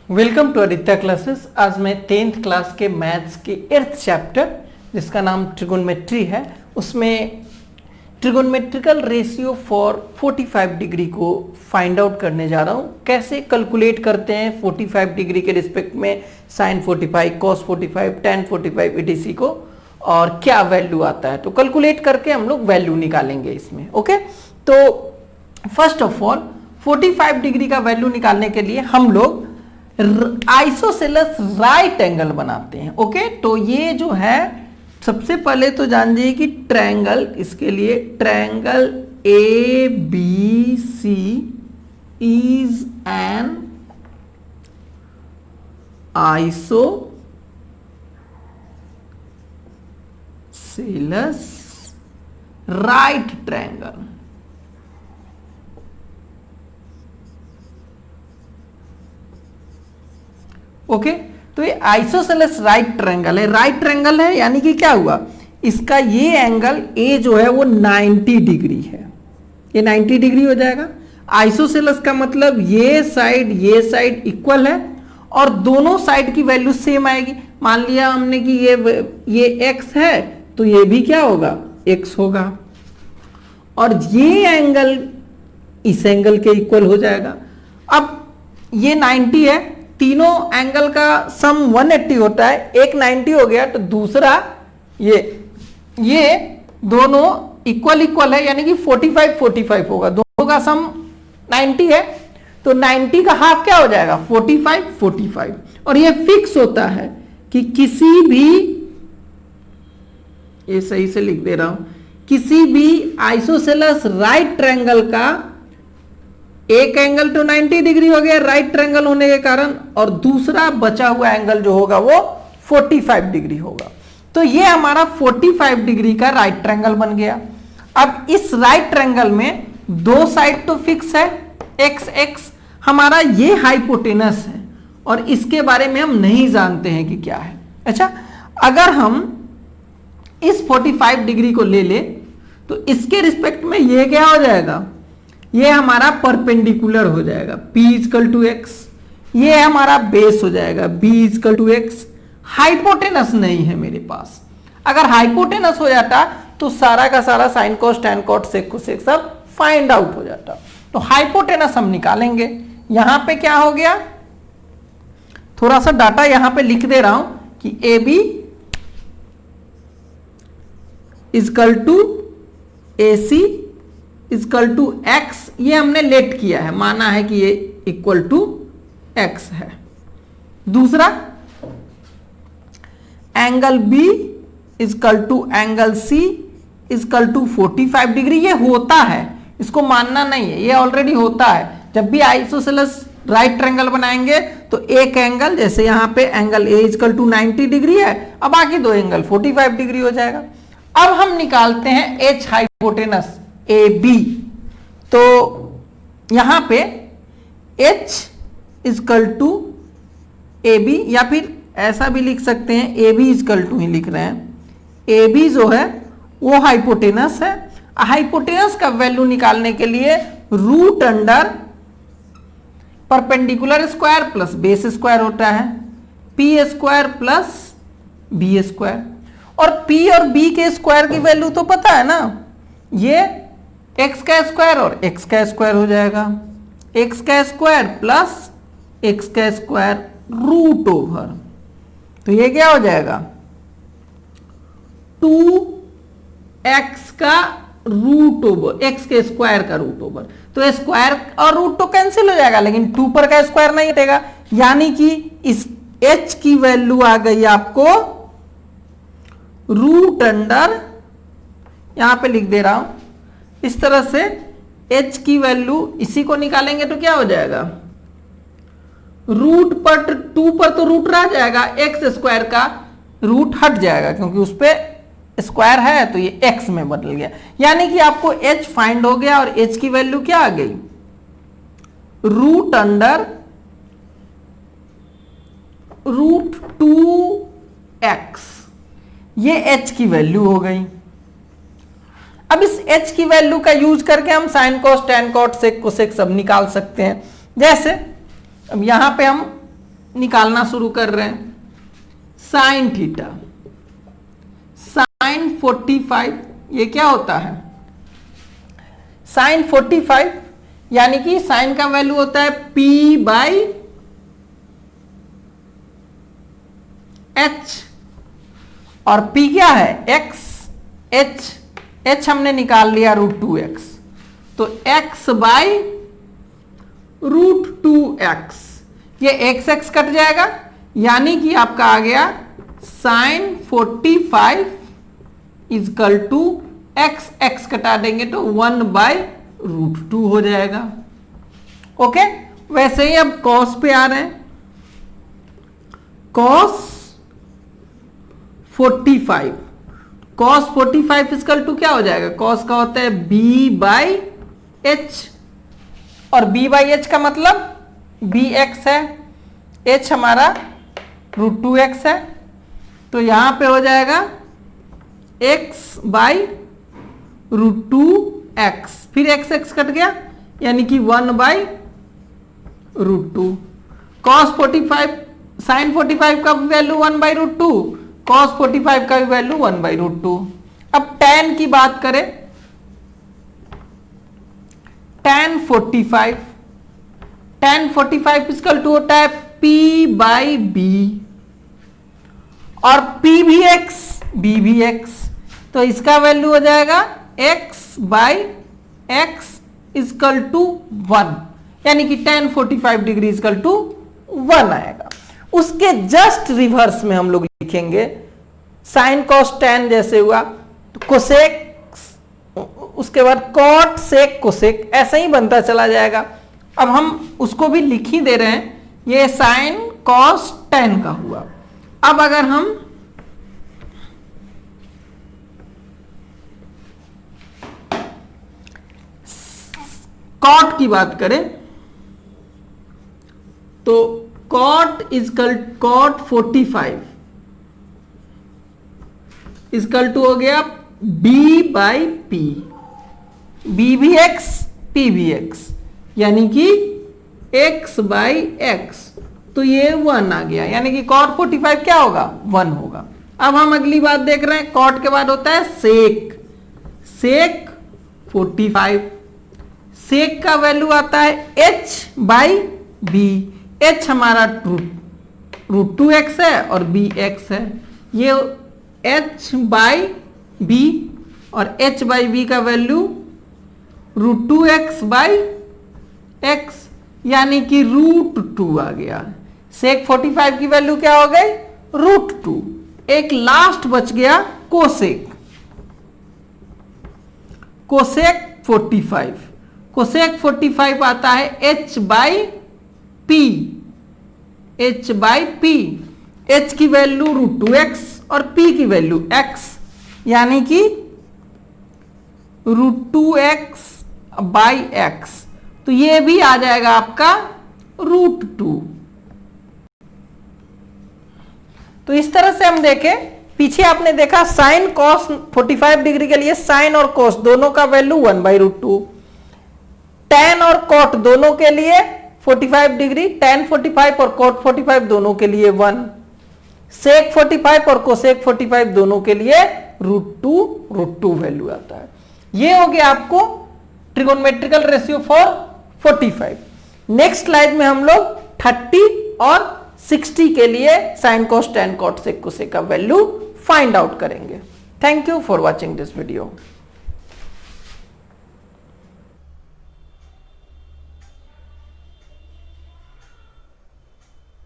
Welcome to Aditya classes. आज मैं 10th class के मैथ्स के 8th चैप्टर जिसका नाम ट्रिगोनोमेट्री है, उसमें ट्रिगोनोमेट्रिकल रेशियो फॉर 45 डिग्री को फाइंड आउट करने जा रहा हूँ। कैसे कैलकुलेट करते हैं 45 डिग्री के रिस्पेक्ट में साइन 45, कॉस 45, टेन 45 etc को, और क्या वैल्यू आता है। तो कैलकुलेट करके हम लोग वैल्यू निकालेंगे इसमें। ओके, तो फर्स्ट ऑफ ऑल 45 डिग्री का वैल्यू निकालने के लिए हम लोग आइसोसेलेस राइट एंगल बनाते हैं। ओके, तो ये जो है सबसे पहले तो जान जाइए कि ट्रायंगल, इसके लिए triangle A B C is an isosceles right triangle. Okay, तो ये आइसोसेलेस राइट ट्रायंगल है। राइट ट्रायंगल है यानी कि क्या हुआ, इसका ये एंगल ए जो है वो 90 डिग्री है, ये 90 डिग्री हो जाएगा। आइसोसेलेस का मतलब ये साइड इक्वल है और दोनों साइड की वैल्यू सेम आएगी। मान लिया हमने कि ये x है तो ये भी क्या होगा, x होगा, और ये एंगल इस एंगल के इक्वल हो जाएगा। अब ये 90 है, तीनों एंगल का सम 180 होता है, एक 90 हो गया तो दूसरा ये दोनों इक्वल है, यानी कि 45 होगा। दोनों का सम 90 है तो 90 का हाफ क्या हो जाएगा, 45। और ये फिक्स होता है कि किसी भी, ये सही से लिख दे रहा हूं, किसी भी आइसोसेलेस राइट ट्रायंगल का एक एंगल तो 90 डिग्री हो गया राइट ट्रायंगल होने के कारण, और दूसरा बचा हुआ एंगल जो होगा वो 45 डिग्री होगा। तो ये हमारा 45 डिग्री का राइट ट्रायंगल बन गया। अब इस राइट ट्रायंगल में दो साइड तो फिक्स है, x हमारा ये हाइपोटेनस है और इसके बारे में हम नहीं जानते हैं कि क्या है। अच्छा, अगर हम इस 45 डिग्री को ले ले तो इसके रिस्पेक्ट में ये क्या हो जाएगा, ये हमारा परपेंडिकुलर हो जाएगा, P = x। ये हमारा बेस हो जाएगा, B = x। हाइपोटेनस नहीं है मेरे पास। अगर हाइपोटेनस हो जाता तो सारा का सारा sine cos tan cot sec cosec सब फाइंड आउट हो जाता। तो हाइपोटेनस हम निकालेंगे। यहां पे क्या हो गया, थोड़ा सा डाटा यहां पे लिख दे रहा हूं कि AB = AC = x। ये हमने लेट किया है, माना है कि ये इक्वल टू x है। दूसरा angle B = angle C = 45 degree. ये होता है, इसको मानना नहीं है, ये ऑलरेडी होता है। जब भी आइसोसेलेस राइट ट्रायंगल बनाएंगे तो एक एंगल, जैसे यहां पे एंगल A = 90 डिग्री है, अब बाकी दो एंगल 45 डिग्री हो जाएगा। अब हम निकालते हैं H हाइपोटेनस AB। तो यहां पे H = AB, या फिर ऐसा भी लिख सकते हैं, AB = ही लिख रहे हैं। AB जो है वो हाइपोटेनस है। हाइपोटेनस का वैल्यू निकालने के लिए root under perpendicular square plus base square होता है, P² प्लस B²। और P और B के स्क्वायर की वैल्यू तो पता है ना, ये x² और x² हो जाएगा, x² plus x² root over. तो ये क्या हो जाएगा, 2x का रूट ओवर, x के स्क्वायर का रूट ओवर। तो स्क्वायर और रूट तो कैंसिल हो जाएगा, लेकिन 2 पर का स्क्वायर नहीं हटेगा, यानी कि इस h की वैल्यू आ गई आपको रूट अंडर, यहां पे लिख दे रहा हूं इस तरह से, h की वैल्यू इसी को निकालेंगे तो क्या हो जाएगा, रूट पर 2 पर तो रूट रह जाएगा, x² का रूट हट जाएगा क्योंकि उस पे स्क्वायर है तो ये x में बदल गया। यानी कि आपको h फाइंड हो गया और h की वैल्यू क्या आ गई, रूट अंडर √2x। ये h की वैल्यू हो गई। अब इस h की वैल्यू का यूज करके हम sine cos tan cot sec cosec सब निकाल सकते हैं। जैसे अब यहां पे हम निकालना शुरू कर रहे हैं। साइन थीटा, साइन 45, ये क्या होता है? साइन 45 यानी कि साइन का वैल्यू होता है P बाई H, और P क्या है? X, H हमने निकाल लिया √2x, तो x बाई √2x, ये x कट जाएगा, यानी कि आपका आ गया साइन 45 इजकल टू x कटा देंगे तो 1/√2 हो जाएगा। ओके, वैसे ही अब cos पे आ रहे हैं। cos 45, cos 45 इजकल टू क्या हो जाएगा? cos का होता है b/h, और b/h का मतलब bx है, h हमारा √2x है, तो यहां पे हो जाएगा x/√2x, फिर x कट गया, यानी कि 1/√2। cos 45, sin 45 का वैल्यू 1/√2, cos 45 का भी वैल्यू 1/√2। अब tan की बात करें, tan 45 इक्वल टू होता है p/b, और p भी x, b भी x, तो इसका वैल्यू हो जाएगा x/x इक्वल टू 1, यानी कि tan 45 डिग्री इक्वल टू 1 आएगा। उसके जस्ट रिवर्स में हम लोग लिखेंगे साइन cos tan, जैसे हुआ तो कोसेक, उसके बाद कॉट सेक कोसेक, ऐसा ही बनता चला जाएगा। अब हम उसको भी लिख ही दे रहे हैं, ये साइन cos tan का हुआ। अब अगर हम कॉट की बात करें तो cot equal cot 45 equal to हो गया b/p, b भी x, p भी x, यानी कि x/x, तो ये 1 आ गया, यानी कि cot 45 क्या होगा? 1 होगा। अब हम अगली बात देख रहे हैं, cot के बाद होता है सेक, सेक 45, सेक का वैल्यू आता है h/b, h हमारा √2x है और b x है, ये h/b और h/b का वैल्यू √2x/x, यानी कि √2 आ गया। सेक 45 की वैल्यू क्या हो गई? √2। एक लास्ट बच गया कोसेक, कोसेक 45, कोसेक 45 आता है h/p, h/p, h की वैल्यू √2x और p की वैल्यू x, यानी कि √2x/x, तो ये भी आ जाएगा आपका √2। तो इस तरह से हम देखें, पीछे आपने देखा साइन cos 45 डिग्री के लिए साइन और cos दोनों का वैल्यू 1/√2, tan और cot दोनों के लिए 45 डिग्री, tan 45 और cot 45 दोनों के लिए 1, सेक 45 और कोसेक 45 दोनों के लिए √2 वैल्यू आता है। ये हो गया आपको trigonometrical ratio for 45। Next slide में हम लोग 30 और 60 के लिए sine cos tan cot sec cosec का वैल्यू फाइंड आउट करेंगे। Thank you for watching this video.